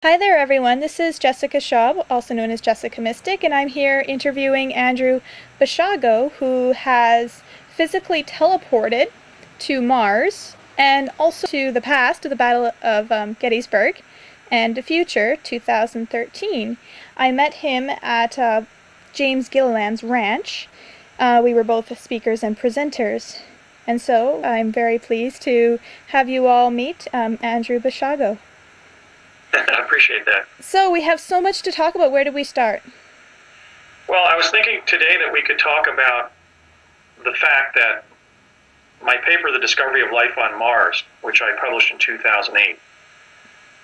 Hi there, everyone. This is Jessica Schab, also known as Jessica Mystic, and I'm here interviewing Andrew Basiago, who has physically teleported to Mars and also to the past, to the Battle of Gettysburg, and the future, 2013. I met him at James Gilliland's ranch. We were both speakers and presenters. And so I'm very pleased to have you all meet Andrew Basiago. I appreciate that. So we have so much to talk about. Where do we start? Well, I was thinking today that we could talk about the fact that my paper, The Discovery of Life on Mars, which I published in 2008,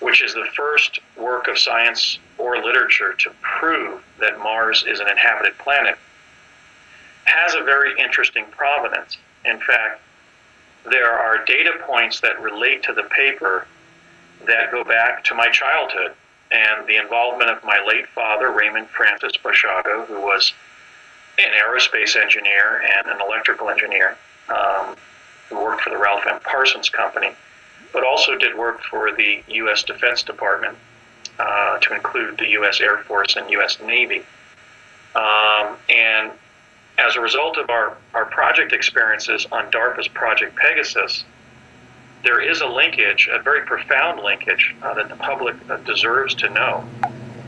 which is the first work of science or literature to prove that Mars is an inhabited planet, has a very interesting provenance. In fact, there are data points that relate to the paper that go back to my childhood and the involvement of my late father, Raymond Francis Basiago, who was an aerospace engineer and an electrical engineer who worked for the Ralph M. Parsons Company, but also did work for the U.S. Defense Department, to include the U.S. Air Force and U.S. Navy. And as a result of our project experiences on DARPA's Project Pegasus, there is a linkage, a very profound linkage, that the public deserves to know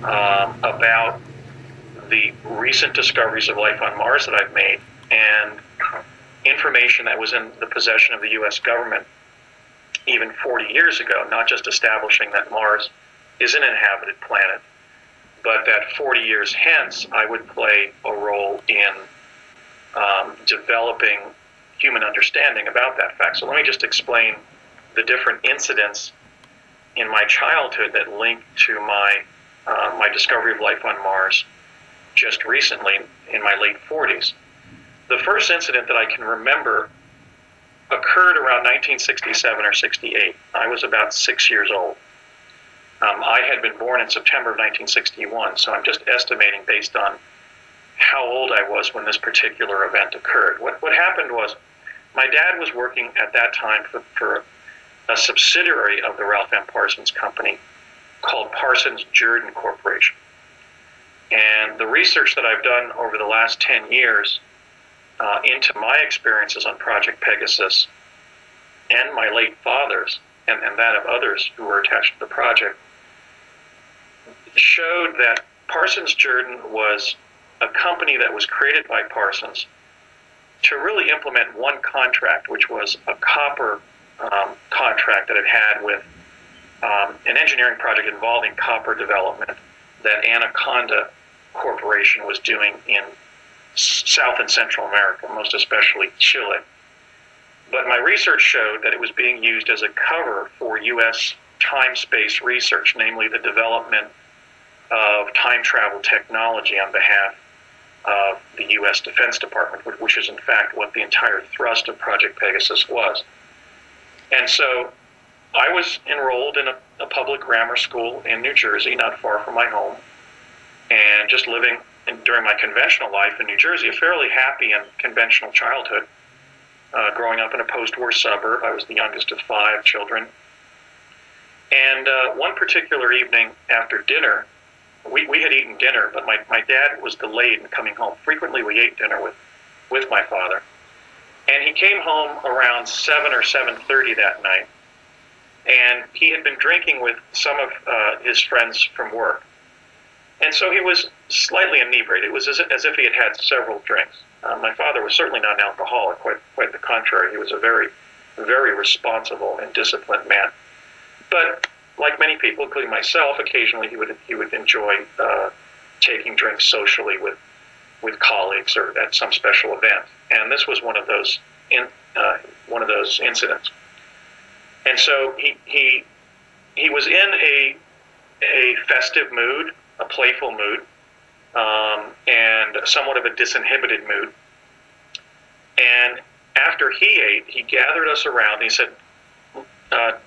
about the recent discoveries of life on Mars that I've made and information that was in the possession of the U.S. government even 40 years ago, not just establishing that Mars is an inhabited planet, but that 40 years hence I would play a role in developing human understanding about that fact. So let me just explain the different incidents in my childhood that link to my discovery of life on Mars just recently in my late 40s. The first incident that I can remember occurred around 1967 or 68. I was about 6 years old. I had been born in September of 1961, so I'm just estimating based on how old I was when this particular event occurred. What happened was my dad was working at that time for a subsidiary of the Ralph M. Parsons Company called Parsons-Jordan Corporation. And the research that I've done over the last 10 years into my experiences on Project Pegasus and my late father's and that of others who were attached to the project showed that Parsons-Jordan was a company that was created by Parsons to really implement one contract, which was a copper contract that it had with an engineering project involving copper development that Anaconda Corporation was doing in South and Central America, most especially Chile. But my research showed that it was being used as a cover for U.S. time-space research, namely the development of time travel technology on behalf of the U.S. Defense Department, which is in fact what the entire thrust of Project Pegasus was. And so I was enrolled in a public grammar school in New Jersey, not far from my home, and just living during my conventional life in New Jersey, a fairly happy and conventional childhood, growing up in a post-war suburb. I was the youngest of 5 children. And one particular evening after dinner, we had eaten dinner, but my dad was delayed in coming home. Frequently we ate dinner with my father. And he came home around 7 or 7:30 that night, and he had been drinking with some of his friends from work. And so he was slightly inebriated. It was as if he had had several drinks. My father was certainly not an alcoholic, quite the contrary. He was a very, very responsible and disciplined man. But like many people, including myself, occasionally he would enjoy taking drinks socially with colleagues or at some special event. And this was one of those incidents. And so he was in a festive mood, a playful mood, and somewhat of a disinhibited mood. And after he ate, he gathered us around and he said,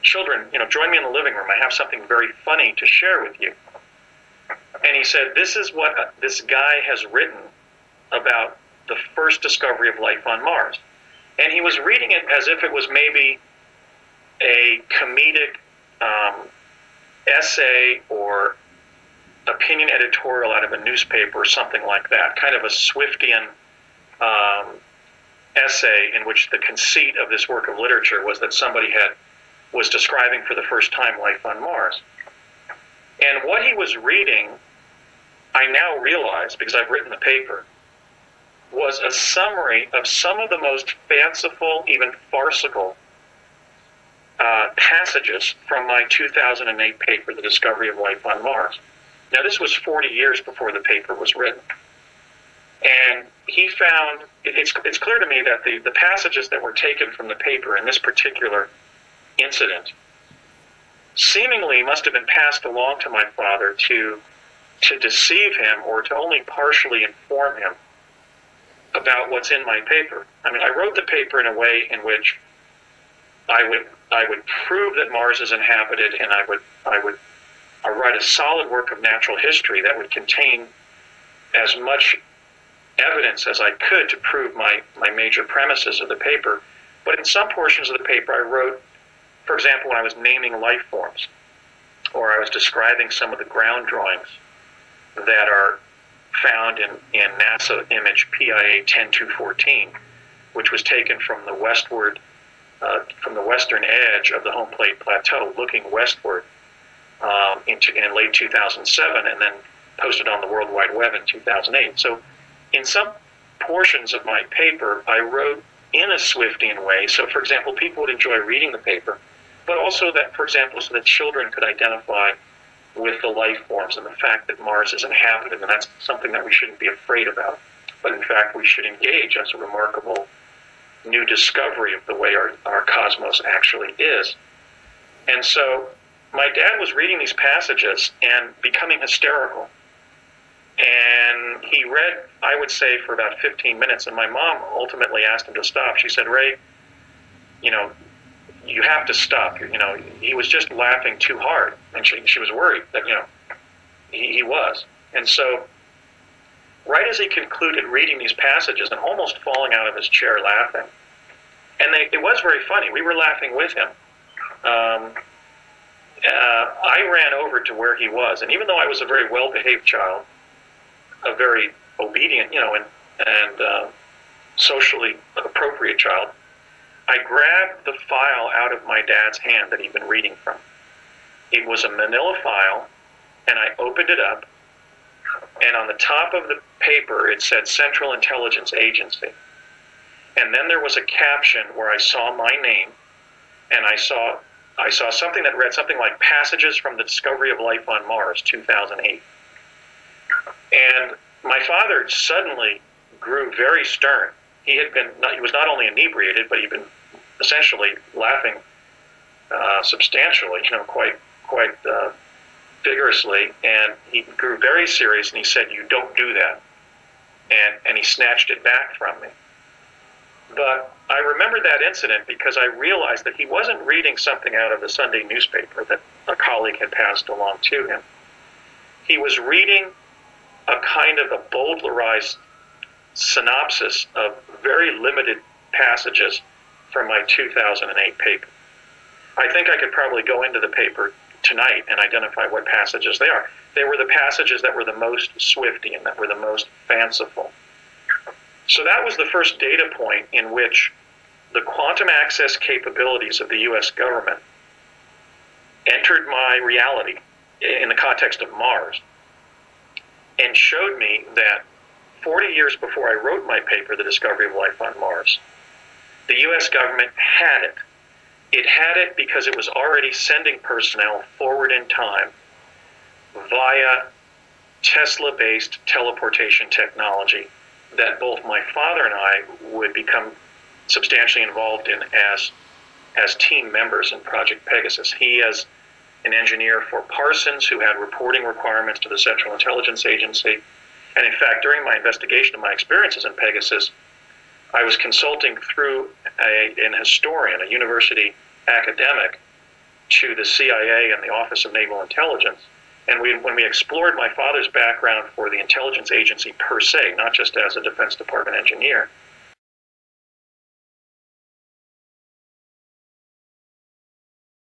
children, join me in the living room. I have something very funny to share with you. And he said, this is what this guy has written about the first discovery of life on Mars. And he was reading it as if it was maybe a comedic essay or opinion editorial out of a newspaper or something like that, kind of a Swiftian essay in which the conceit of this work of literature was that somebody was describing for the first time life on Mars. And what he was reading, I now realize, because I've written the paper, was a summary of some of the most fanciful, even farcical passages from my 2008 paper, The Discovery of Life on Mars. Now, this was 40 years before the paper was written. And he found, it's clear to me that the passages that were taken from the paper in this particular incident seemingly must have been passed along to my father to deceive him or to only partially inform him about what's in my paper. I mean, I wrote the paper in a way in which I would prove that Mars is inhabited, and I would write a solid work of natural history that would contain as much evidence as I could to prove my major premises of the paper. But in some portions of the paper I wrote, for example, when I was naming life forms, or I was describing some of the ground drawings that are found in NASA image PIA 10214, which was taken from the western edge of the home plate plateau, looking westward in late 2007, and then posted on the World Wide Web in 2008. So in some portions of my paper, I wrote in a Swiftian way. So, for example, people would enjoy reading the paper, but also that, for example, so that children could identify with the life forms and the fact that Mars is inhabited, and that's something that we shouldn't be afraid about. But in fact, we should engage as a remarkable new discovery of the way our cosmos actually is. And so my dad was reading these passages and becoming hysterical. And he read, I would say, for about 15 minutes, and my mom ultimately asked him to stop. She said, "Ray, you have to stop. He was just laughing too hard." And she was worried that, he was. And so right as he concluded reading these passages and almost falling out of his chair laughing, and it was very funny. We were laughing with him. I ran over to where he was, and even though I was a very well-behaved child, a very obedient, and socially appropriate child, I grabbed the file out of my dad's hand that he'd been reading from. It was a manila file, and I opened it up, and on the top of the paper it said Central Intelligence Agency. And then there was a caption where I saw my name, and I saw something that read something like Passages from the Discovery of Life on Mars, 2008. And my father suddenly grew very stern. He was not only inebriated, but he'd been essentially laughing substantially, quite vigorously. And he grew very serious, and he said, "You don't do that." And he snatched it back from me. But I remember that incident because I realized that he wasn't reading something out of the Sunday newspaper that a colleague had passed along to him. He was reading a kind of a bowdlerized synopsis of very limited passages from my 2008 paper. I think I could probably go into the paper tonight and identify what passages they are. They were the passages that were the most Swiftian, that were the most fanciful. So that was the first data point in which the quantum access capabilities of the U.S. government entered my reality in the context of Mars and showed me that 40 years before I wrote my paper, The Discovery of Life on Mars, the U.S. government had it. It had it because it was already sending personnel forward in time via Tesla-based teleportation technology that both my father and I would become substantially involved in as team members in Project Pegasus. He as an engineer for Parsons, who had reporting requirements to the Central Intelligence Agency. And in fact, during my investigation of my experiences in Pegasus, I was consulting through an historian, a university academic, to the CIA and the Office of Naval Intelligence. And when we explored my father's background for the intelligence agency per se, not just as a Defense Department engineer,